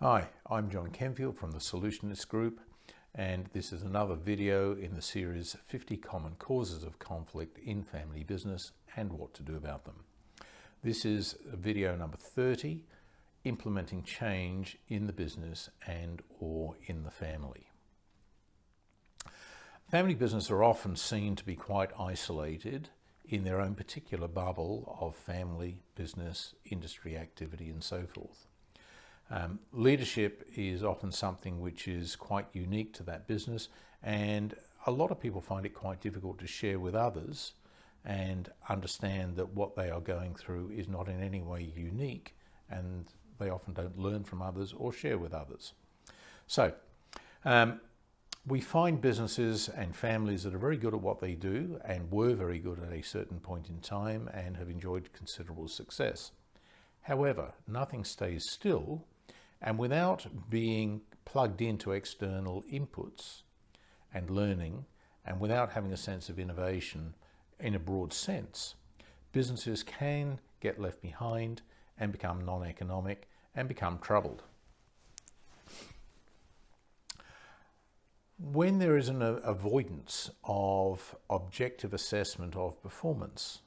Hi, I'm John Kenfield from the Solutionist group, and this is another video in the series 50 Common Causes of Conflict in Family Business and What to Do About Them. This is video number 30, Implementing Change in the Business and or in the Family. Family business are often seen to be quite isolated in their own particular bubble of family, business, industry activity and so forth. Leadership is often something which is quite unique to that business, and a lot of people find it quite difficult to share with others and understand that what they are going through is not in any way unique, and they often don't learn from others or share with others. So we find businesses and families that are very good at what they do and were very good at a certain point in time and have enjoyed considerable success. However, nothing stays still. And without being plugged into external inputs and learning, and without having a sense of innovation in a broad sense, businesses can get left behind and become non-economic and become troubled. When there is an avoidance of objective assessment of performance,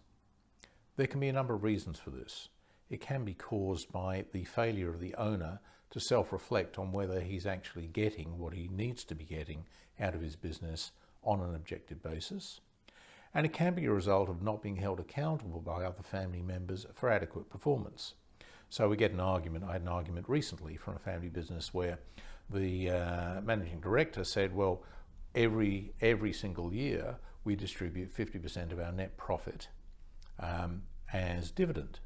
there can be a number of reasons for this. It can be caused by the failure of the owner to self-reflect on whether he's actually getting what he needs to be getting out of his business on an objective basis. And it can be a result of not being held accountable by other family members for adequate performance. So we get an argument. I had an argument recently from a family business where the managing director said, well, every single year we distribute 50% of our net profit as dividend.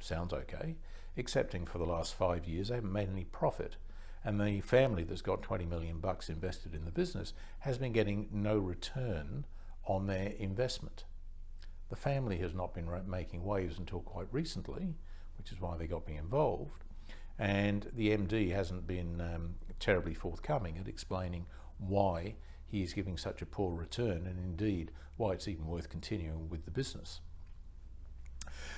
Sounds okay, excepting for the last 5 years they haven't made any profit, and the family that's got 20 million bucks invested in the business has been getting no return on their investment. The family has not been making waves until quite recently, which is why they got me involved, and the MD hasn't been terribly forthcoming at explaining why he is giving such a poor return, and indeed why it's even worth continuing with the business.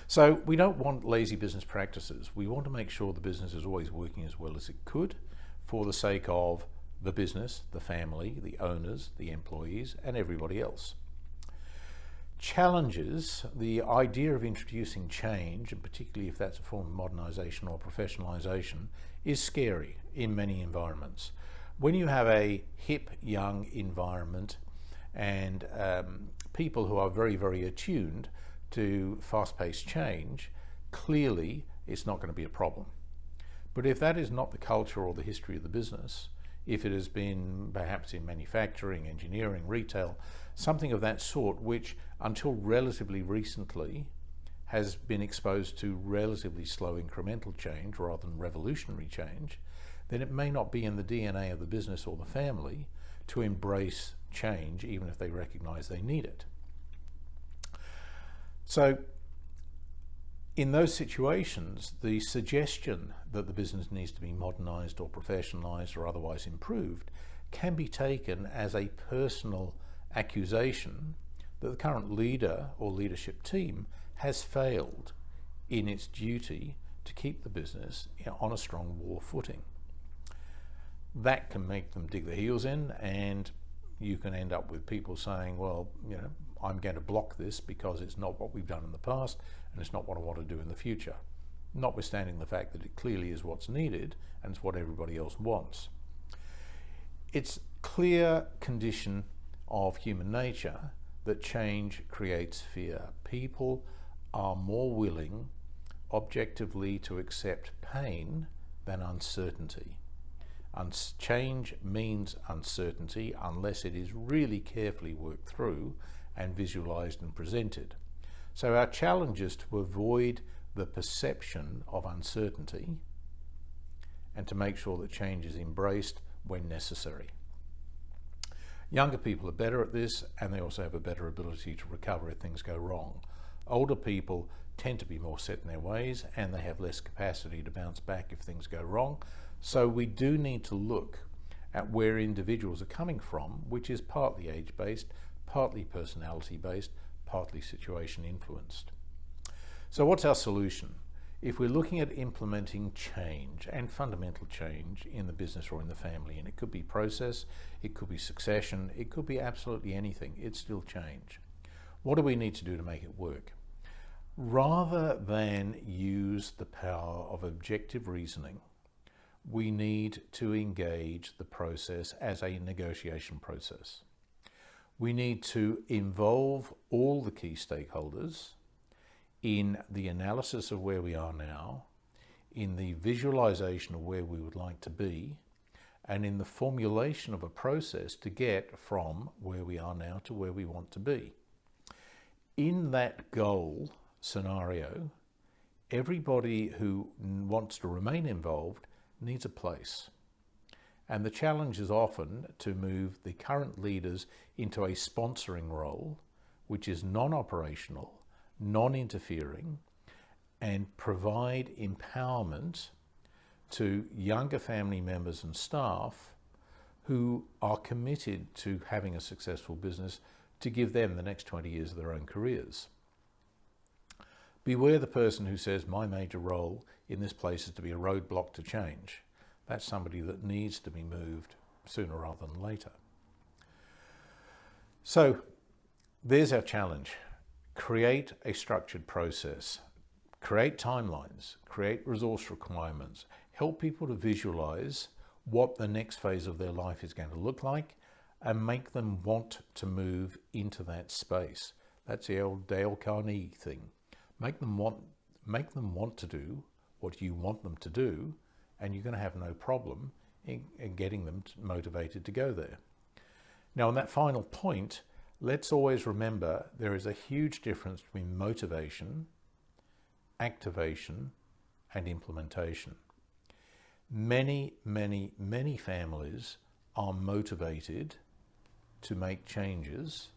So we don't want lazy business practices. We want to make sure the business is always working as well as it could for the sake of the business, the family, the owners, the employees, and everybody else. Challenges, the idea of introducing change, and particularly if that's a form of modernization or professionalization, is scary in many environments. When you have a hip, young environment and people who are very, very attuned to fast-paced change, clearly it's not going to be a problem. But if that is not the culture or the history of the business, if it has been perhaps in manufacturing, engineering, retail, something of that sort, which until relatively recently has been exposed to relatively slow incremental change rather than revolutionary change, then it may not be in the DNA of the business or the family to embrace change, even if they recognize they need it. So in those situations, the suggestion that the business needs to be modernized or professionalized or otherwise improved can be taken as a personal accusation that the current leader or leadership team has failed in its duty to keep the business on a strong war footing. That can make them dig their heels in, and you can end up with people saying, well, I'm going to block this because it's not what we've done in the past and it's not what I want to do in the future, notwithstanding the fact that it clearly is what's needed and it's what everybody else wants. It's clear condition of human nature that change creates fear. People are more willing objectively to accept pain than uncertainty. Change means uncertainty unless it is really carefully worked through and visualized and presented. So our challenge is to avoid the perception of uncertainty and to make sure that change is embraced when necessary. Younger people are better at this, and they also have a better ability to recover if things go wrong. Older people tend to be more set in their ways, and they have less capacity to bounce back if things go wrong. So we do need to look at where individuals are coming from, which is partly age-based, partly personality-based, partly situation-influenced. So what's our solution? if we're looking at implementing change and fundamental change in the business or in the family, and it could be process, it could be succession, it could be absolutely anything, it's still change. What do we need to do to make it work? Rather than use the power of objective reasoning, we need to engage the process as a negotiation process. We need to involve all the key stakeholders in the analysis of where we are now, in the visualization of where we would like to be, and in the formulation of a process to get from where we are now to where we want to be. In that goal scenario, everybody who wants to remain involved needs a place. And the challenge is often to move the current leaders into a sponsoring role, which is non-operational, non-interfering, and provide empowerment to younger family members and staff who are committed to having a successful business to give them the next 20 years of their own careers. Beware the person who says, my major role in this place is to be a roadblock to change. That's somebody that needs to be moved sooner rather than later. So there's our challenge. Create a structured process, create timelines, create resource requirements, help people to visualize what the next phase of their life is going to look like, and make them want to move into that space. That's the old Dale Carnegie thing. Make them want to do what you want them to do, and you're going to have no problem in getting them motivated to go there. Now, on that final point, let's always remember there is a huge difference between motivation, activation, and implementation. Many, many, many families are motivated to make changes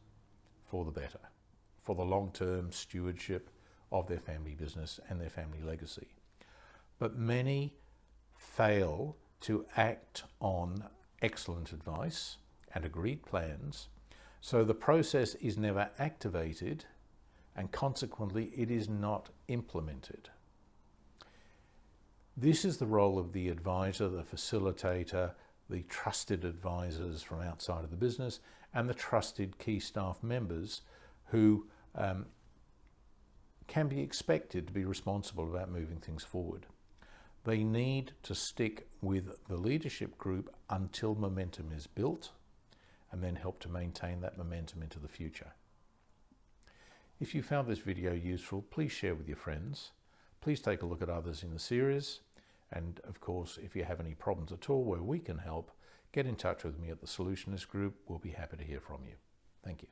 for the better, for the long-term stewardship of their family business and their family legacy. But many fail to act on excellent advice and agreed plans, so the process is never activated, and consequently it is not implemented. This is the role of the advisor, the facilitator, the trusted advisors from outside of the business, and the trusted key staff members who can be expected to be responsible about moving things forward. They need to stick with the leadership group until momentum is built, and then help to maintain that momentum into the future. If you found this video useful, please share with your friends. Please take a look at others in the series. And of course, if you have any problems at all where we can help, get in touch with me at the Solutionist group. We'll be happy to hear from you. Thank you.